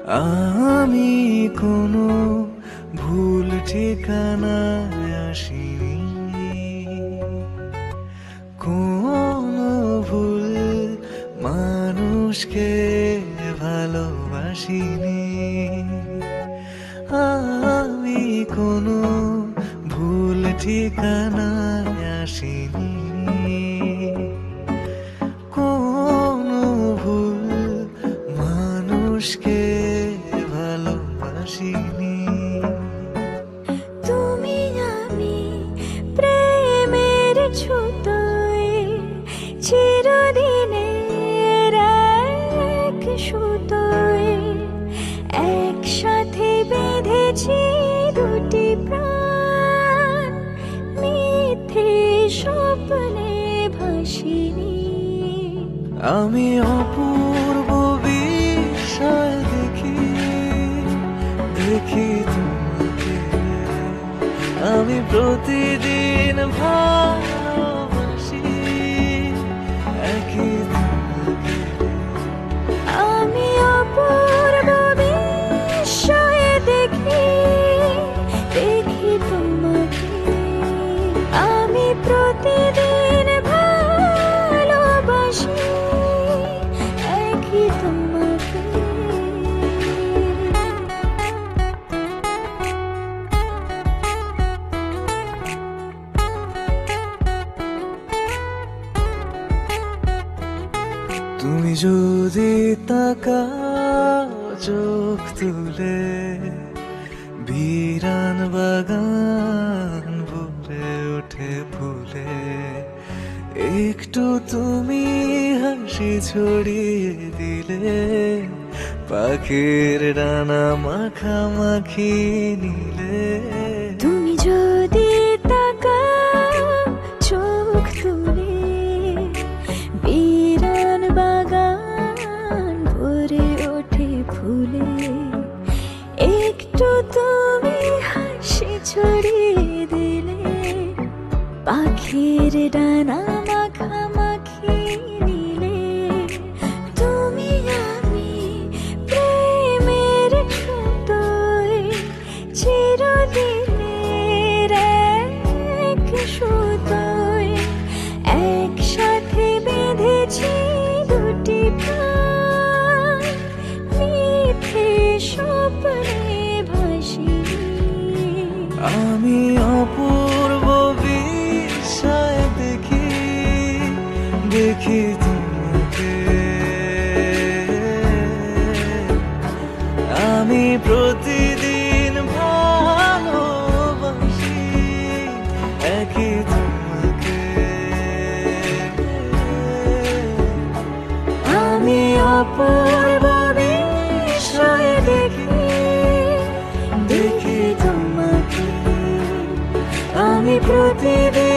আমি কোনো ভুল ঠিকানায় আসিনি, কোনো ভুল মানুষকে ভালোবাসিনি। আমি কোনো ভুল ঠিকানায় আসিনি, কোনো ভুল মানুষকে ভালোবাসিনি। তুমি আমি প্রেমের ছুতোয় চিরদিনের এক সুতোয় একসাথে বেঁধেছি দুটি প্রাণ, মিথ্যে স্বপ্নে ভাসিনি। আমি অপূর্ব বিস্ময় দেখি, দেখি তোমাকে। আমি প্রতিদিন ভালোবাসি একই তোমাকে। আমি অপূর্ব বিস্ময়ে দেখি, দেখি তোমাকে। আমি প্রতিদিন ভালোবাসি একই তোমাকে। তুমি যদি তাকাও চোখ তুলে, বিরান বাগান ভরে ওঠে ফুলে। একটু তুমি হাসি ছড়িয়ে দিলে, পাখির ডানা মাখামাখি নিলে। তুমি যদি তাকাও চোখ তুলে, বিরান বাগান ভরে ওঠে ফুলে। একটু তুমি হাসি ছড়িয়ে দিলে, পাখির ডানা মাখামাখি নিলে। তুমি আমি প্রেমের ছুতোয় চিরদিনের এক সুতোয় একসাথে বেঁধেছি দুটি প্রাণ, মিথ্যে স্বপ্নে ভাসিনি। আমি অপূর্ব বিস্ময় দেখি, দেখি তোমাকে। আমি প্রতিদিন ভালোবাসি একই তোমাকে। আমি অপূর্ব বিস্ময়ে দেখি, দেখি তোমাকে। আমি প্রতিদিন